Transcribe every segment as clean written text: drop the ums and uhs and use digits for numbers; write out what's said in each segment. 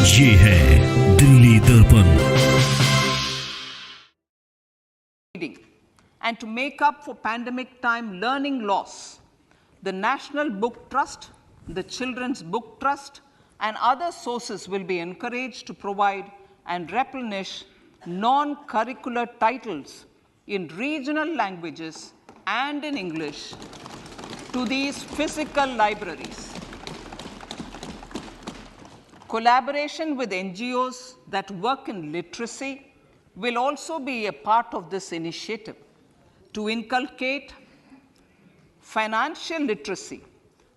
ये है दिल्ली दर्पण। And to make up for pandemic time learning loss, the National Book Trust, the Children's Book Trust, and other sources will be encouraged to provide and replenish non-curricular titles in regional languages and in English to these physical libraries. Collaboration with NGOs that work in literacy will also be a part of this initiative. To inculcate financial literacy,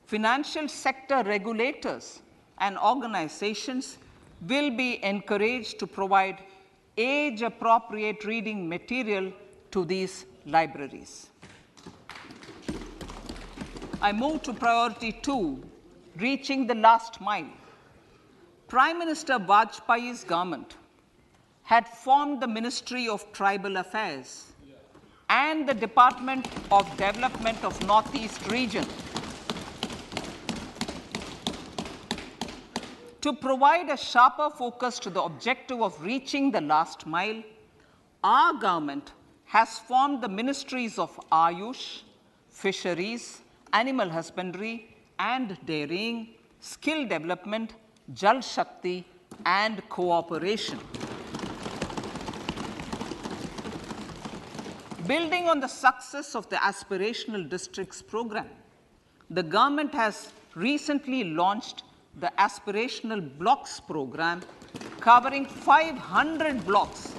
financial sector regulators and organizations will be encouraged to provide age-appropriate reading material to these libraries. I move to priority 2, reaching the last mile. Prime Minister Vajpayee's government had formed the Ministry of Tribal Affairs and the Department of Development of Northeast Region to provide a sharper focus to the objective of reaching the last mile. Our government has formed the ministries of Ayush, Fisheries, Animal Husbandry and Dairying, Skill Development, Jal Shakti and Cooperation. Building on the success of the Aspirational Districts program, the government has recently launched the Aspirational Blocks program, covering 500 blocks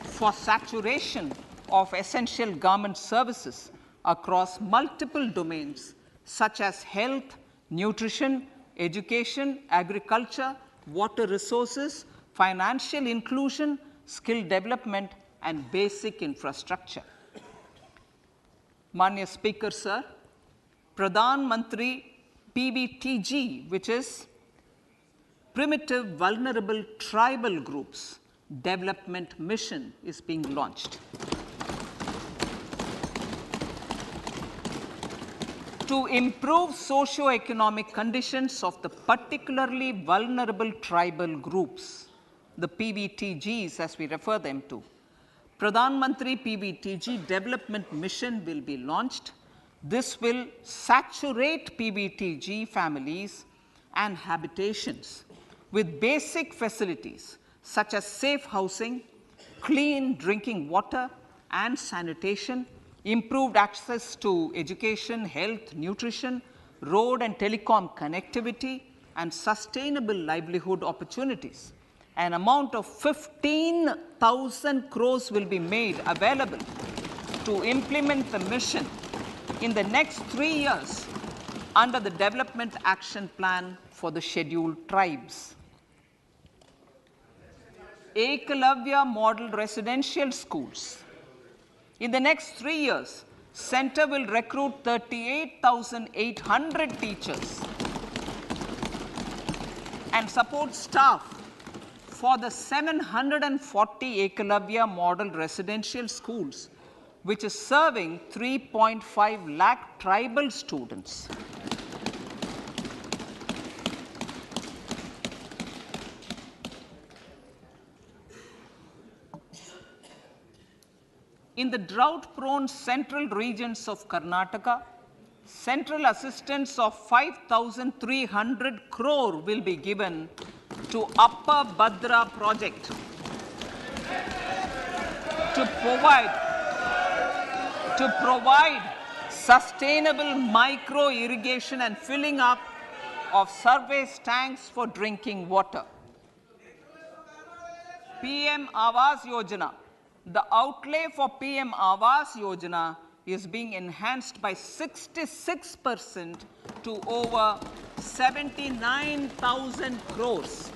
for saturation of essential government services across multiple domains such as health, nutrition, education, agriculture, water resources, financial inclusion, skill development, and basic infrastructure. Manya Speaker, sir, Pradhan Mantri PBTG, which is Primitive Vulnerable Tribal Groups Development Mission, is being launched. To improve socio-economic conditions of the particularly vulnerable tribal groups, the PBTGs as we refer them to, Pradhan Mantri PBTG Development Mission will be launched. This will saturate PBTG families and habitations with basic facilities such as safe housing, clean drinking water and sanitation, improved access to education, health, nutrition, road and telecom connectivity, and sustainable livelihood opportunities. An amount of 15,000 crores will be made available to implement the mission in the next 3 years under the Development Action Plan for the Scheduled Tribes. Ekalavya Model Residential Schools. In the next 3 years, Center will recruit 38,800 teachers and support staff for the 740 Ekalavya Model Residential Schools, which is serving 3.5 lakh tribal students. In the drought-prone central regions of Karnataka, central assistance of 5,300 crore will be given to Upper Bhadra project to provide sustainable micro irrigation and filling up of surface tanks for drinking water. PM Awas Yojana. The outlay for PM Awas Yojana is being enhanced by 66% to over 79,000 crores.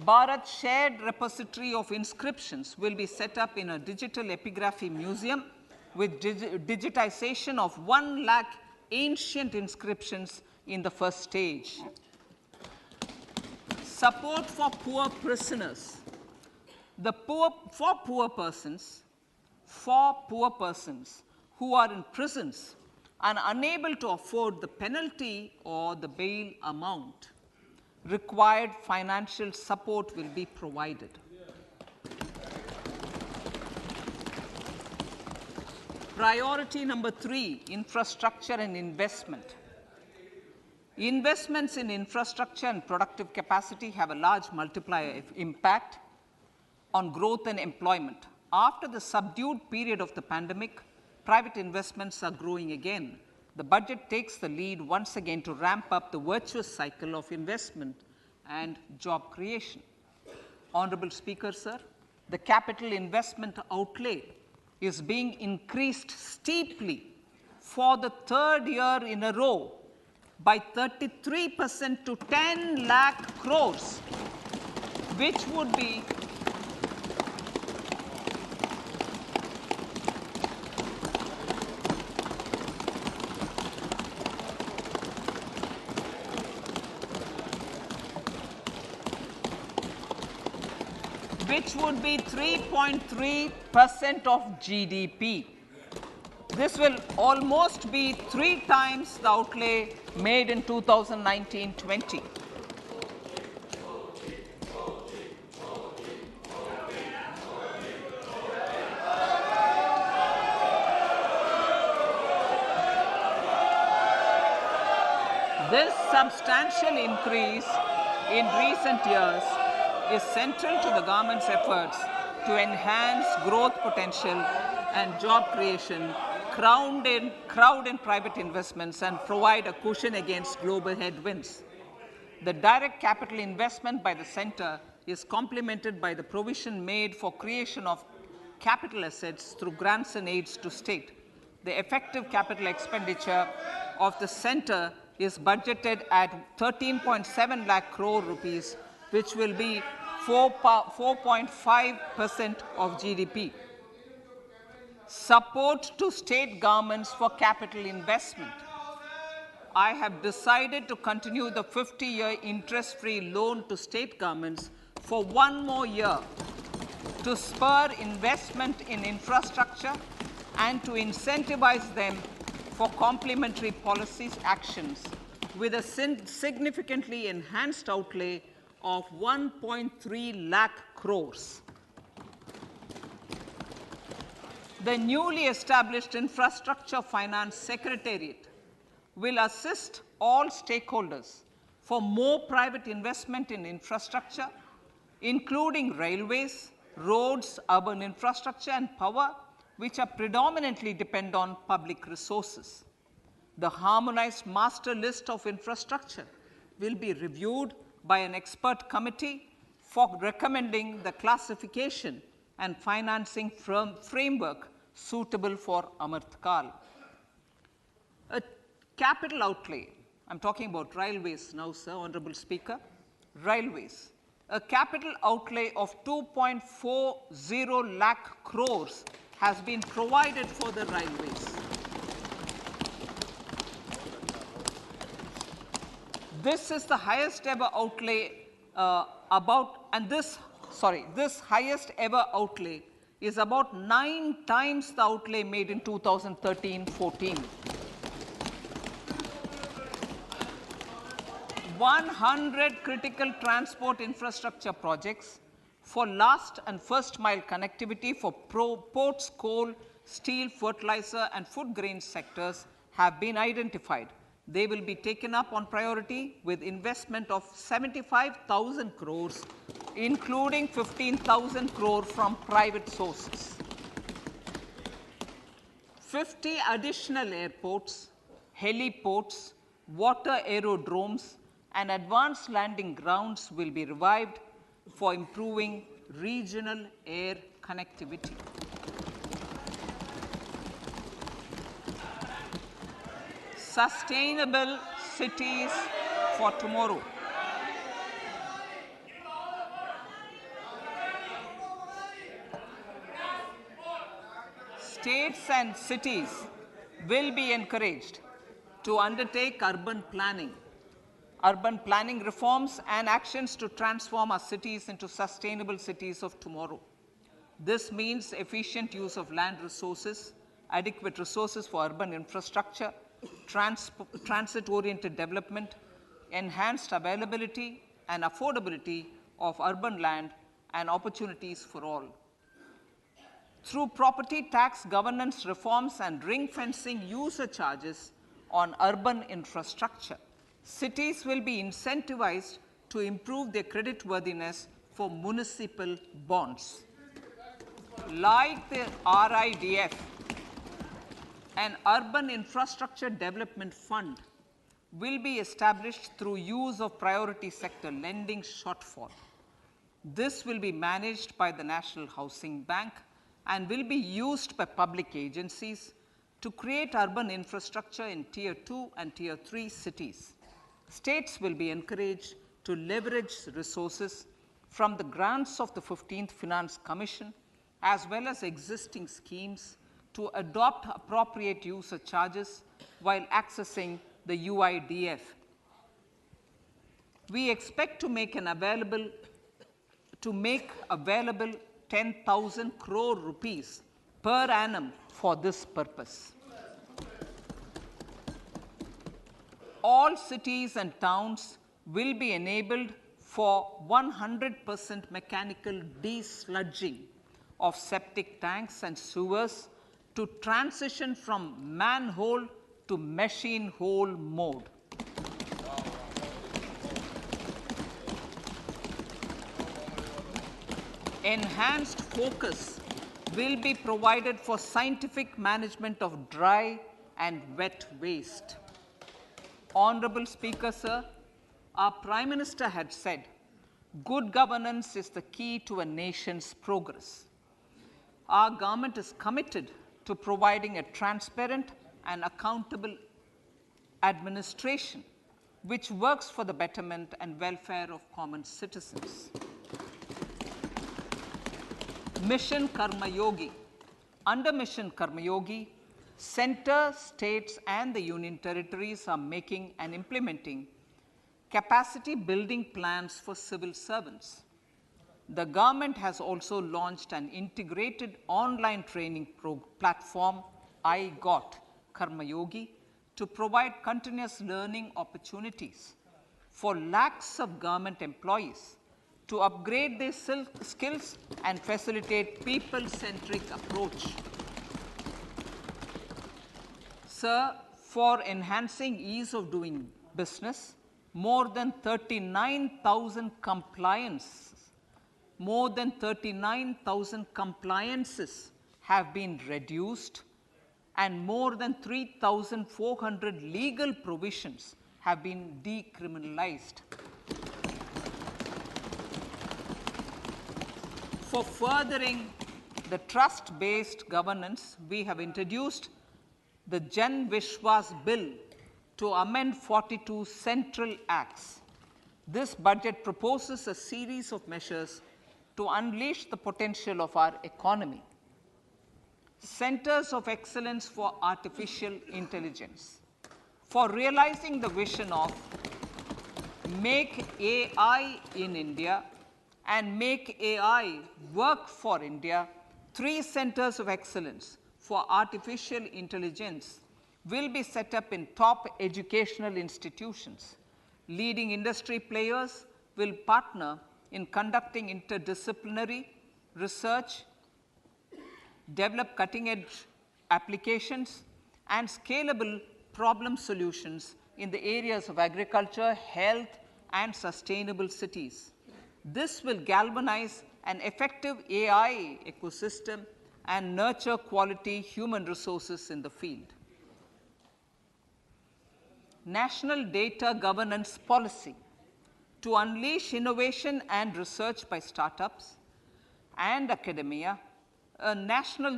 Bharat Shared Repository of Inscriptions will be set up in a digital epigraphy museum with digitization of 1 lakh ancient inscriptions in the first stage. Support for poor prisoners. For poor persons who are in prisons and unable to afford the penalty or the bail amount, required financial support will be provided. Priority number 3, infrastructure and investment. Investments in infrastructure and productive capacity have a large multiplier impact on growth and employment. After the subdued period of the pandemic, private investments are growing again. The budget takes the lead once again to ramp up the virtuous cycle of investment and job creation. Honorable Speaker, sir, the capital investment outlay is being increased steeply for the 3rd year in a row by 33% to 10 lakh crores, which would be which would be 3.3% of GDP. This will almost be 3 times the outlay made in 2019-20. This substantial increase in recent years is central to the government's efforts to enhance growth potential and job creation, crowd in private investments, and provide a cushion against global headwinds. The direct capital investment by the center is complemented by the provision made for creation of capital assets through grants and aids to state. The effective capital expenditure of the center is budgeted at 13.7 lakh crore rupees, which will be 4.5% of GDP. Support to state governments for capital investment. I have decided to continue the 50-year interest-free loan to state governments for 1 more year to spur investment in infrastructure and to incentivize them for complementary policy actions with a significantly enhanced outlay of 1.3 lakh crores. The newly established Infrastructure Finance Secretariat will assist all stakeholders for more private investment in infrastructure, including railways, roads, urban infrastructure, and power, which are predominantly depend on public resources. The harmonized master list of infrastructure will be reviewed by an expert committee for recommending the classification and financing framework suitable for Amrit Kal. A capital outlay, I'm talking about railways now, sir, Honorable Speaker, railways. A capital outlay of 2.40 lakh crores has been provided for the railways. This is the highest ever outlay this highest ever outlay is about 9 times the outlay made in 2013-14. 100 critical transport infrastructure projects for last and first mile connectivity for ports, coal, steel, fertilizer, and food grain sectors have been identified. They will be taken up on priority with investment of 75,000 crores, including 15,000 crore from private sources. 50 additional airports, heliports, water aerodromes, and advanced landing grounds will be revived for improving regional air connectivity. Sustainable cities for tomorrow. States and cities will be encouraged to undertake urban planning reforms and actions to transform our cities into sustainable cities of tomorrow. This means efficient use of land resources, adequate resources for urban infrastructure, transit-oriented development, enhanced availability and affordability of urban land, and opportunities for all. Through property tax governance reforms and ring-fencing user charges on urban infrastructure, cities will be incentivized to improve their creditworthiness for municipal bonds. Like the RIDF, an Urban Infrastructure Development Fund will be established through use of priority sector lending shortfall. This will be managed by the National Housing Bank and will be used by public agencies to create urban infrastructure in Tier 2 and Tier 3 cities. States will be encouraged to leverage resources from the grants of the 15th Finance Commission as well as existing schemes to adopt appropriate user charges while accessing the UIDF. We expect to make available 10,000 crore rupees per annum for this purpose. All cities and towns will be enabled for 100% mechanical desludging of septic tanks and sewers to transition from manhole to machine hole mode. Enhanced focus will be provided for scientific management of dry and wet waste. Honorable Speaker, sir, our Prime Minister had said, good governance is the key to a nation's progress. Our government is committed to providing a transparent and accountable administration which works for the betterment and welfare of common citizens. Mission Karma Yogi. Under Mission Karma Yogi, center, states and the union territories are making and implementing capacity building plans for civil servants. The government has also launched an integrated online training platform, I Got Karma Yogi, to provide continuous learning opportunities for lakhs of government employees to upgrade their skills and facilitate people-centric approach. Sir, for enhancing ease of doing business, more than 39,000 compliances have been reduced and more than 3,400 legal provisions have been decriminalized. For furthering the trust-based governance, we have introduced the Jan Vishwas Bill to amend 42 central acts. This budget proposes a series of measures to unleash the potential of our economy. Centers of Excellence for Artificial Intelligence. For realizing the vision of Make AI in India and Make AI Work for India, 3 centers of excellence for artificial intelligence will be set up in top educational institutions. Leading industry players will partner in conducting interdisciplinary research, develop cutting-edge applications, and scalable problem solutions in the areas of agriculture, health, and sustainable cities. This will galvanize an effective AI ecosystem and nurture quality human resources in the field. National Data Governance Policy. To unleash innovation and research by startups and academia, a national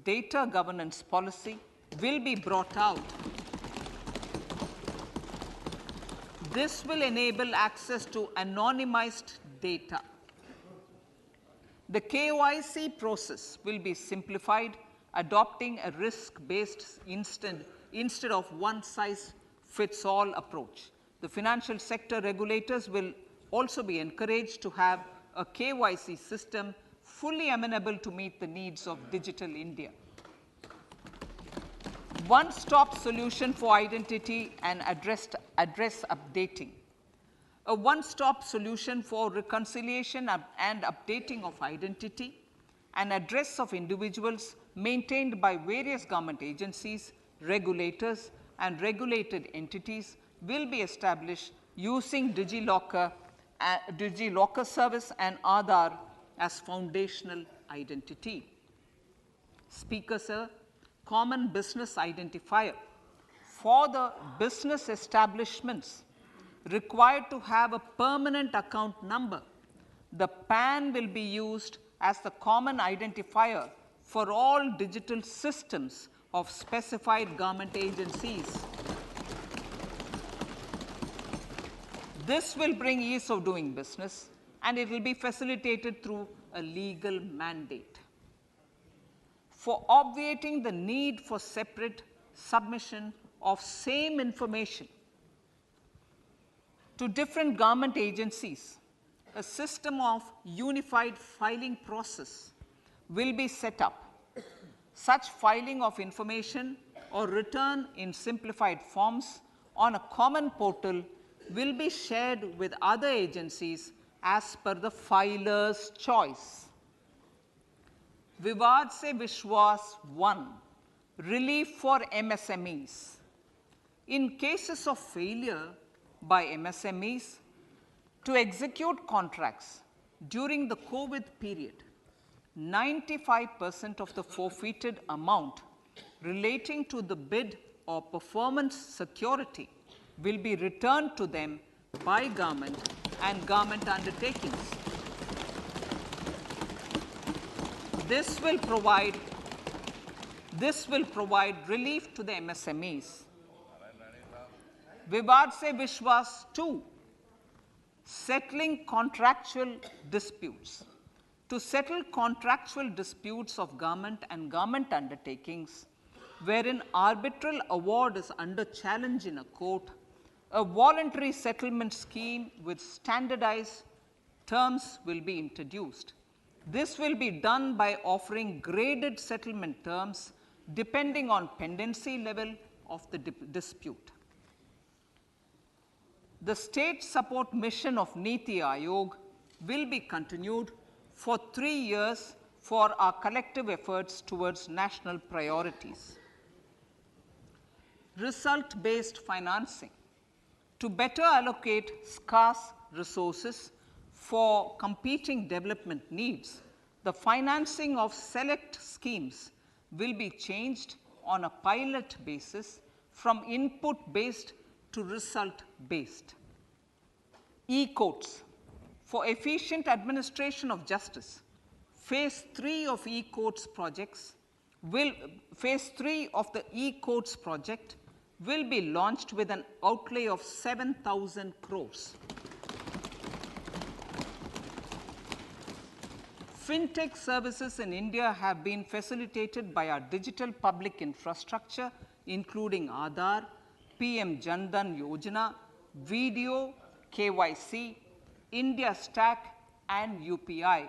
data governance policy will be brought out. This will enable access to anonymized data. The KYC process will be simplified, adopting a risk-based instead of one-size-fits-all approach. The financial sector regulators will also be encouraged to have a KYC system fully amenable to meet the needs of digital India. one-stop solution for identity and address updating, a one-stop solution for reconciliation and updating of identity and address of individuals maintained by various government agencies, regulators, and regulated entities will be established using DigiLocker service and Aadhaar as foundational identity. Speaker, sir, common business identifier for the business establishments required to have a permanent account number. The PAN will be used as the common identifier for all digital systems of specified government agencies. This will bring ease of doing business, and it will be facilitated through a legal mandate. For obviating the need for separate submission of same information to different government agencies, a system of unified filing process will be set up. Such filing of information or return in simplified forms on a common portal will be shared with other agencies as per the filer's choice. Vivad se Vishwas 1, relief for MSMEs. In cases of failure by MSMEs to execute contracts during the COVID period, 95% of the forfeited amount relating to the bid or performance security will be returned to them by government and government undertakings. This will provide relief to the MSMEs. Vivad se Vishwas 2, settling contractual disputes. To settle contractual disputes of government and government undertakings, wherein arbitral award is under challenge in a court, a voluntary settlement scheme with standardized terms will be introduced. This will be done by offering graded settlement terms depending on pendency level of the dispute. The state support mission of Niti Aayog will be continued for 3 years for our collective efforts towards national priorities. Result-based financing. To better allocate scarce resources for competing development needs, the financing of select schemes will be changed on a pilot basis from input-based to result-based. E-courts. For efficient administration of justice, phase 3 of e-courts projects phase 3 of the e-courts project will be launched with an outlay of 7,000 crores. Fintech services in India have been facilitated by our digital public infrastructure, including Aadhaar, PM Jan Dhan Yojana, Video, KYC, India Stack, and UPI.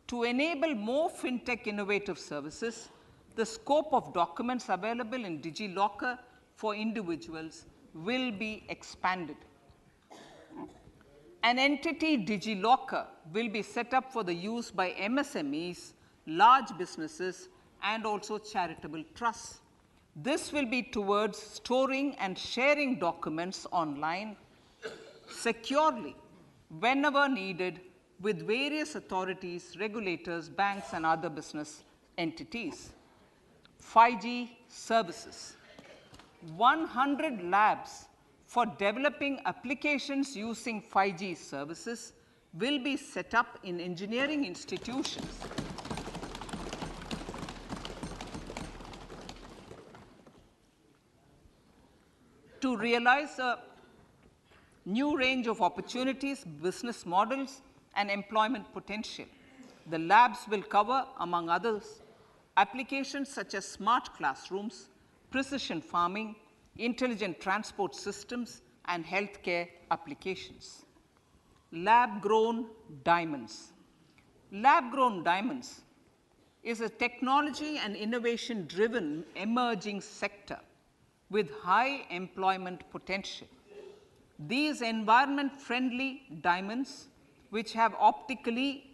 To enable more fintech innovative services, the scope of documents available in DigiLocker for individuals will be expanded. An entity DigiLocker will be set up for the use by MSMEs, large businesses, and also charitable trusts. This will be towards storing and sharing documents online securely whenever needed with various authorities, regulators, banks, and other business entities. 5G services. 100 labs for developing applications using 5G services will be set up in engineering institutions. To realize a new range of opportunities, business models, and employment potential. The labs will cover, among others, applications such as smart classrooms, precision farming, intelligent transport systems, and healthcare applications. Lab-grown diamonds. Lab-grown diamonds is a technology and innovation driven emerging sector with high employment potential. These environment friendly diamonds, which have optically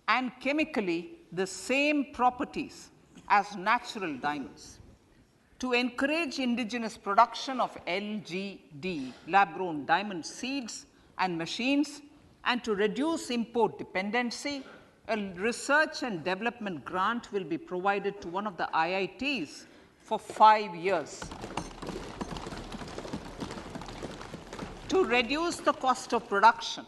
and chemically the same properties as natural diamonds. To encourage indigenous production of LGD, lab-grown diamond seeds and machines, and to reduce import dependency, a research and development grant will be provided to one of the IITs for 5 years. To reduce the cost of production,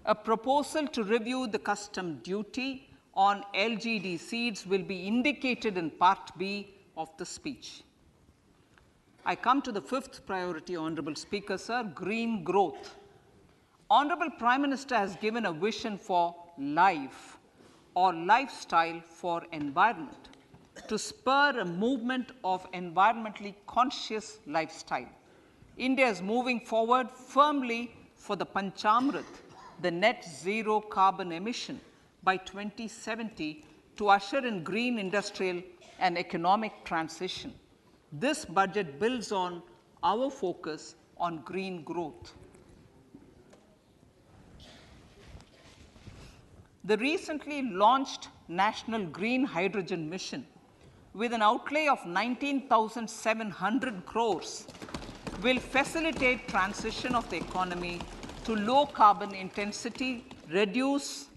a proposal to review the custom duty on LGD seeds will be indicated in Part B of the speech. I come to the fifth priority, Honorable Speaker, sir, green growth. Honorable Prime Minister has given a vision for life or lifestyle for environment to spur a movement of environmentally conscious lifestyle. India is moving forward firmly for the Panchamrit, the net zero carbon emission by 2070 to usher in green industrial and economic transition. This budget builds on our focus on green growth. The recently launched National Green Hydrogen Mission, with an outlay of 19,700 crores, will facilitate transition of the economy to low carbon intensity, reduce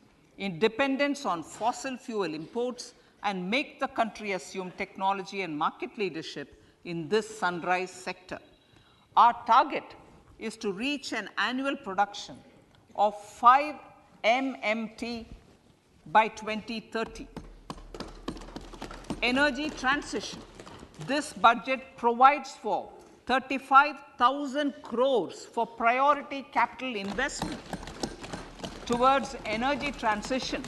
dependence on fossil fuel imports, and make the country assume technology and market leadership in this sunrise sector. Our target is to reach an annual production of 5 MMT by 2030. Energy transition. This budget provides for 35,000 crores for priority capital investment towards energy transition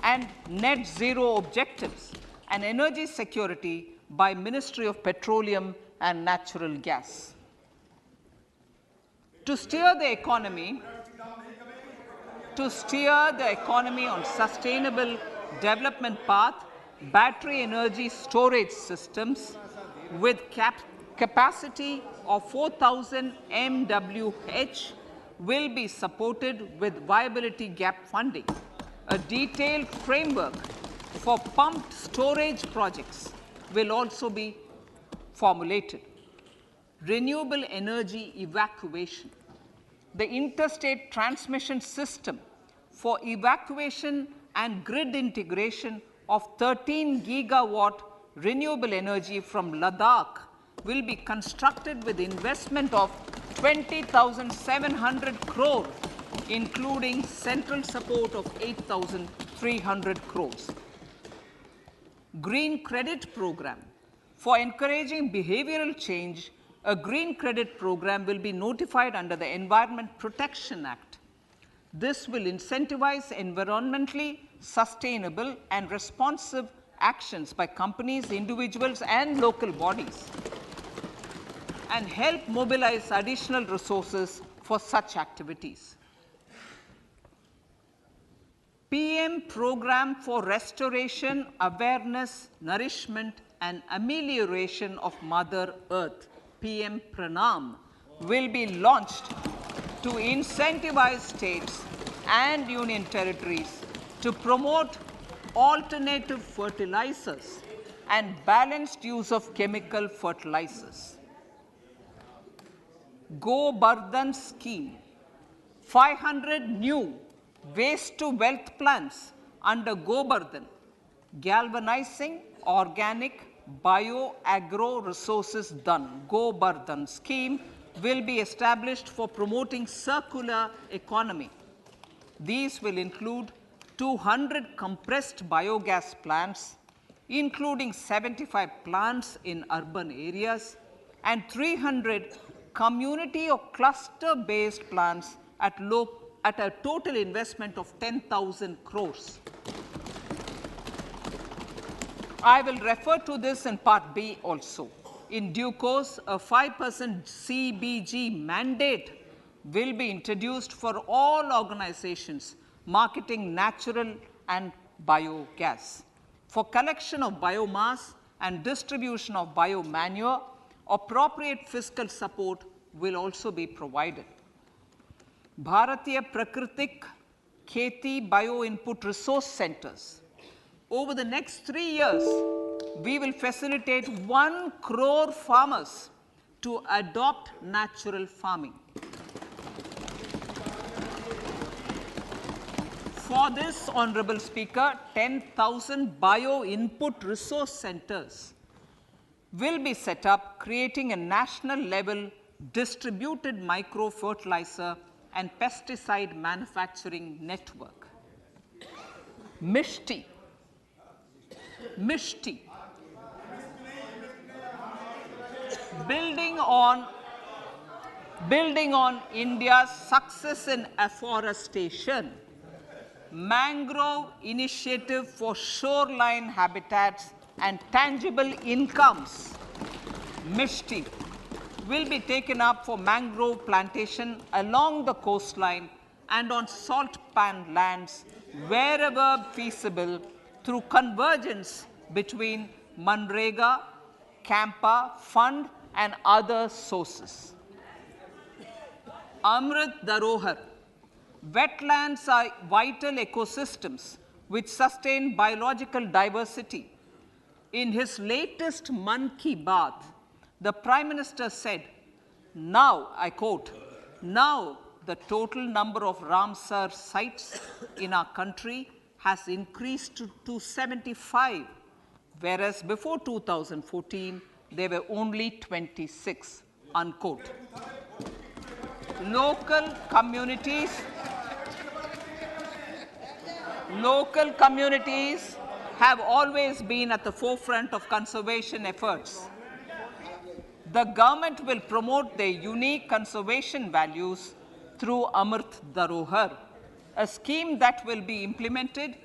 and net zero objectives and energy security by Ministry of Petroleum and Natural Gas. To steer the economy on sustainable development path, battery energy storage systems with capacity of 4,000 MWH will be supported with viability gap funding. A detailed framework for pumped storage projects will also be formulated. Renewable energy evacuation. The interstate transmission system for evacuation and grid integration of 13 gigawatt renewable energy from Ladakh will be constructed with investment of 20,700 crore, including central support of 8,300 crores. Green credit program. For encouraging behavioral change, a green credit program will be notified under the Environment Protection Act. This will incentivize environmentally sustainable and responsive actions by companies, individuals, and local bodies, and help mobilize additional resources for such activities. PM Program for Restoration, Awareness, Nourishment, and Amelioration of Mother Earth, PM Pranam, will be launched to incentivize states and union territories to promote alternative fertilizers and balanced use of chemical fertilizers. Go Bardhan scheme. 500 new waste to wealth plants under Go Bardhan, galvanizing organic bio-agro resources done. Go Bardhan scheme will be established for promoting circular economy. These will include 200 compressed biogas plants, including 75 plants in urban areas, and 300 community or cluster-based plants at a total investment of 10,000 crores. I will refer to this in Part B also. In due course, a 5% CBG mandate will be introduced for all organizations marketing natural and biogas. For collection of biomass and distribution of biomanure, appropriate fiscal support will also be provided. Bharatiya Prakritik Kheti Bio Input Resource Centers. Over the next 3 years, we will facilitate 1 crore farmers to adopt natural farming. For this, Honorable Speaker, 10,000 bio input resource centers will be set up, creating a national level distributed micro fertilizer and pesticide manufacturing network. Mishti. Building on India's success in afforestation, mangrove initiative for shoreline habitats and tangible incomes, Mishti, will be taken up for mangrove plantation along the coastline and on salt pan lands wherever feasible through convergence between Manrega, Campa, Fund and other sources. Amrit Dharohar. Wetlands are vital ecosystems which sustain biological diversity. In his latest Mann Ki Baat, the Prime Minister said, now, I quote, now the total number of Ramsar sites in our country has increased to 75, whereas before 2014, there were only 26, unquote. Local communities have always been at the forefront of conservation efforts. The government will promote their unique conservation values through Amrit Dharohar, a scheme that will be implemented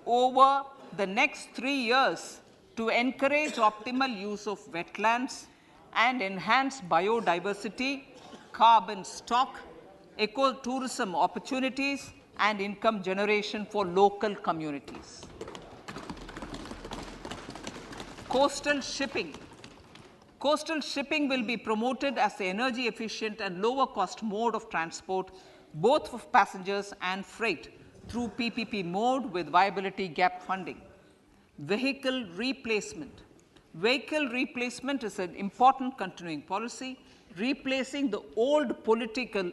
over the next 3 years to encourage optimal use of wetlands and enhance biodiversity, carbon stock, ecotourism opportunities, and income generation for local communities. Coastal shipping. Coastal shipping will be promoted as the energy efficient and lower cost mode of transport, both for passengers and freight, through PPP mode with viability gap funding. Vehicle replacement. Vehicle replacement is an important continuing policy, replacing the old political,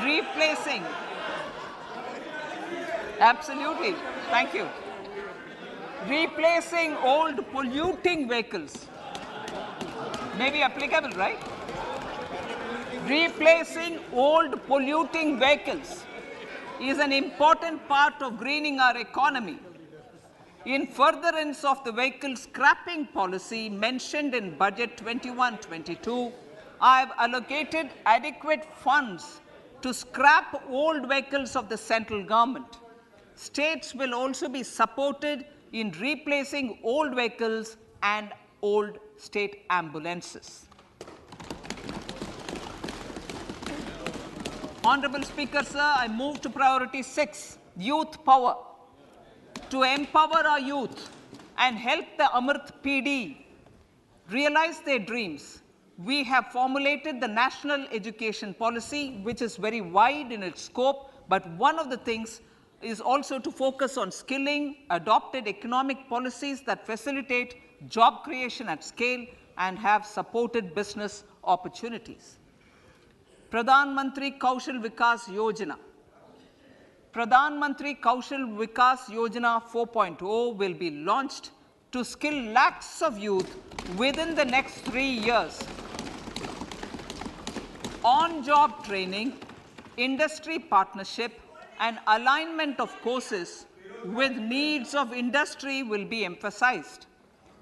replacing, absolutely, thank you. Replacing old polluting vehicles, may be applicable, right? Replacing old polluting vehicles is an important part of greening our economy. In furtherance of the vehicle scrapping policy mentioned in Budget 21-22, I have allocated adequate funds to scrap old vehicles of the central government. States will also be supported in replacing old vehicles and old state ambulances. Honorable Speaker, sir, I move to priority 6, youth power. To empower our youth and help the Amrit PD realize their dreams, we have formulated the National Education Policy, which is very wide in its scope, but one of the things is also to focus on skilling, adopted economic policies that facilitate job creation at scale and have supported business opportunities. Pradhan Mantri Kaushal Vikas Yojana. Pradhan Mantri Kaushal Vikas Yojana 4.0 will be launched to skill lakhs of youth within the next 3 years. On-job training, industry partnership, and alignment of courses with needs of industry will be emphasized.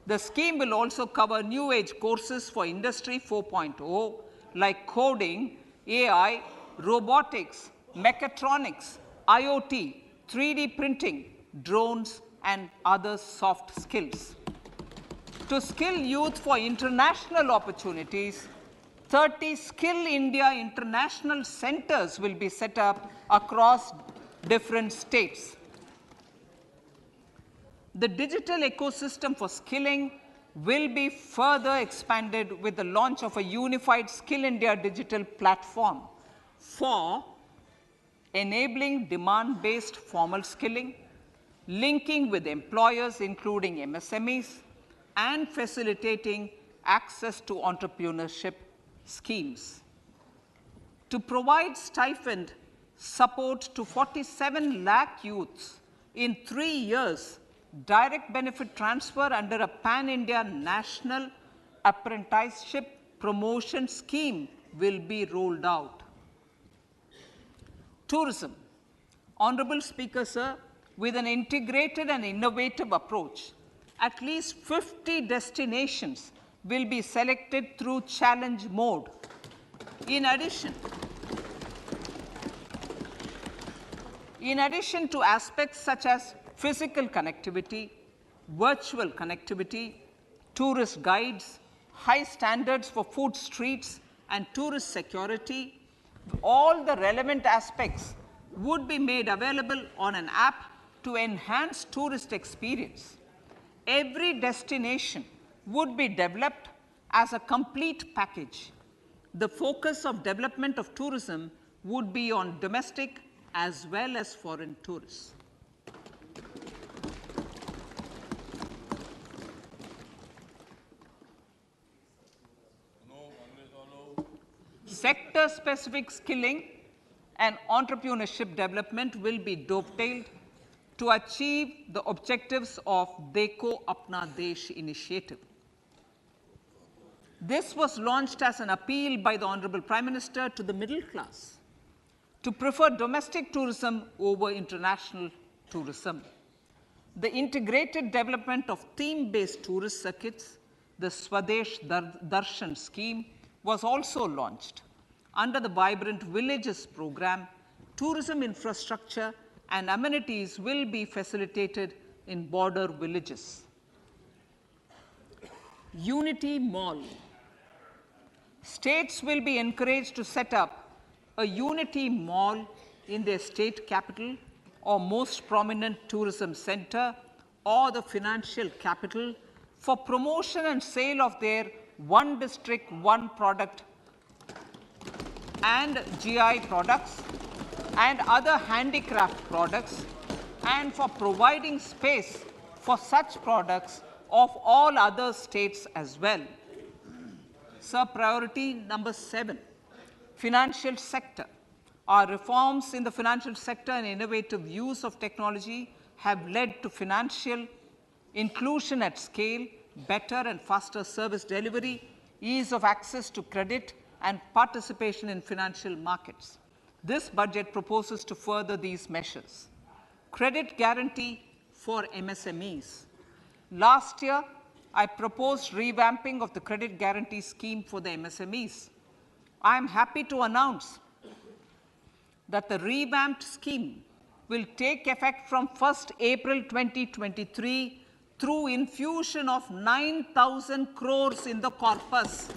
The scheme will also cover new age courses for Industry 4.0 like coding, AI, robotics, mechatronics, IoT, 3D printing, drones, and other soft skills. To skill youth for international opportunities, 30 Skill India international centers will be set up across different states. The digital ecosystem for skilling will be further expanded with the launch of a unified Skill India digital platform for enabling demand-based formal skilling, linking with employers including MSMEs, and facilitating access to entrepreneurship schemes. To provide stipend support to 47 lakh youths in 3 years, direct benefit transfer under a pan-India national apprenticeship promotion scheme will be rolled out. Tourism. Honorable Speaker, sir, with an integrated and innovative approach, at least 50 destinations will be selected through challenge mode. In addition to aspects such as physical connectivity, virtual connectivity, tourist guides, high standards for food streets, and tourist security, all the relevant aspects would be made available on an app to enhance tourist experience. Every destination would be developed as a complete package. The focus of development of tourism would be on domestic as well as foreign tourists. Sector-specific skilling and entrepreneurship development will be dovetailed to achieve the objectives of Dekho Apna Desh initiative. This was launched as an appeal by the Honorable Prime Minister to the middle class to prefer domestic tourism over international tourism. The integrated development of theme-based tourist circuits, the Swadesh Darshan scheme, was also launched. Under the Vibrant Villages program, tourism infrastructure and amenities will be facilitated in border villages. Unity Mall. States will be encouraged to set up a Unity Mall in their state capital or most prominent tourism center or the financial capital for promotion and sale of their one district, one product and GI products and other handicraft products, and for providing space for such products of all other states as well. Sir, priority number 7, financial sector. Our reforms in the financial sector and innovative use of technology have led to financial inclusion at scale, better and faster service delivery, ease of access to credit, and participation in financial markets. This budget proposes to further these measures. Credit guarantee for MSMEs. Last year, I proposed revamping of the credit guarantee scheme for the MSMEs. I am happy to announce that the revamped scheme will take effect from 1st April 2023 through infusion of 9,000 crores in the corpus.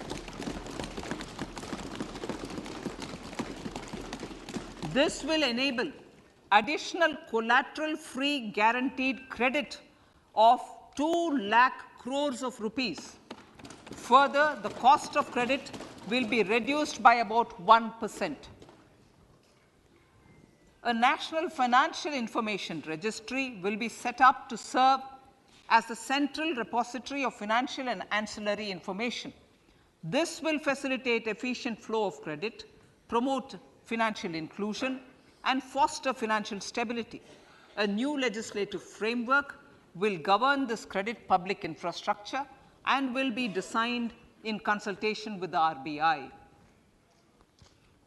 This will enable additional collateral-free guaranteed credit of 2 lakh crores of rupees. Further, the cost of credit will be reduced by about 1%. A national financial information registry will be set up to serve as the central repository of financial and ancillary information. This will facilitate efficient flow of credit, promote financial inclusion, and foster financial stability. A new legislative framework will govern this credit public infrastructure and will be designed in consultation with the RBI.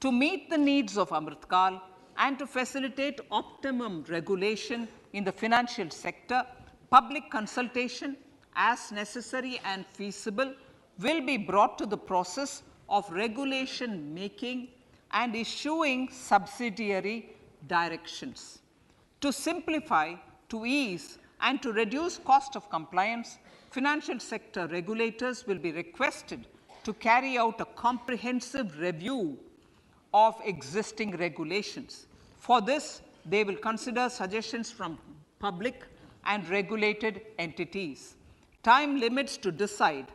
To meet the needs of Amritkal and to facilitate optimum regulation in the financial sector, public consultation, as necessary and feasible, will be brought to the process of regulation making and issuing subsidiary directions. To simplify, to ease, and to reduce cost of compliance, financial sector regulators will be requested to carry out a comprehensive review of existing regulations. For this, they will consider suggestions from public and regulated entities. Time limits to decide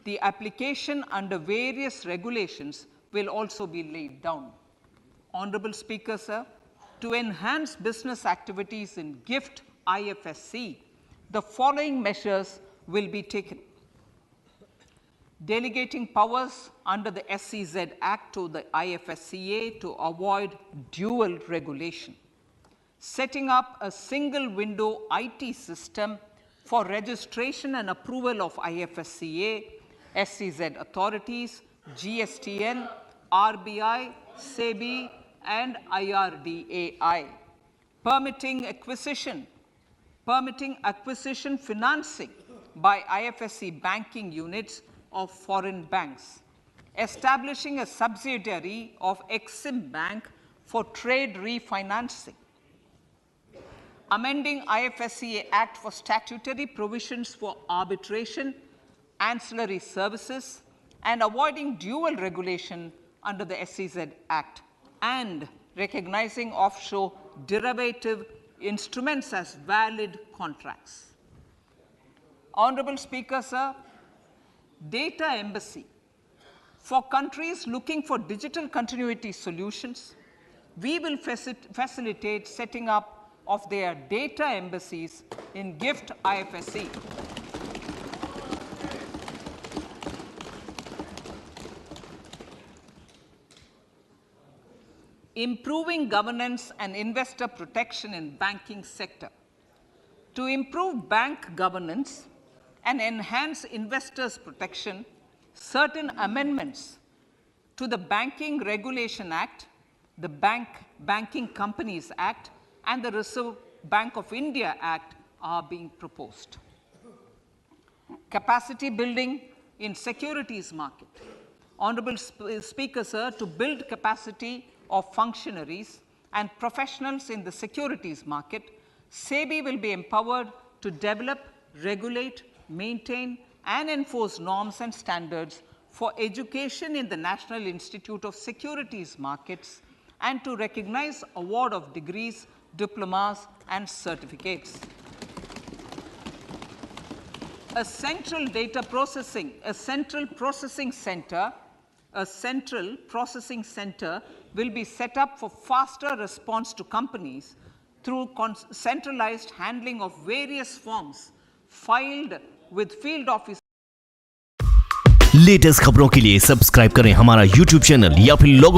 the application under various regulations will also be laid down. Honorable Speaker, sir, to enhance business activities in GIFT IFSC, the following measures will be taken. Delegating powers under the SEZ Act to the IFSCA to avoid dual regulation. Setting up a single window IT system for registration and approval of IFSCA, SEZ authorities, GSTN, RBI, SEBI, and IRDAI. Permitting acquisition financing by IFSC banking units of foreign banks. Establishing a subsidiary of Exim Bank for trade refinancing. Amending IFSCA Act for statutory provisions for arbitration, ancillary services, and avoiding dual regulation under the SEZ Act, and recognizing offshore derivative instruments as valid contracts. Honorable Speaker, sir, data embassy. For countries looking for digital continuity solutions, we will facilitate setting up of their data embassies in GIFT IFSC. Improving governance and investor protection in banking sector. To improve bank governance and enhance investors' protection, certain amendments to the Banking Regulation Act, the Banking Companies Act, and the Reserve Bank of India Act are being proposed. Capacity building in securities market. Honorable Speaker, sir, to build capacity of functionaries and professionals in the securities market, SEBI will be empowered to develop, regulate, maintain, and enforce norms and standards for education in the National Institute of Securities Markets and to recognize award of degrees, diplomas, and certificates. A central processing center will be set up for faster response to companies through centralized handling of various forms filed with field office. Latest खबरों के लिए subscribe करें हमारा YouTube channel या फिर लोगों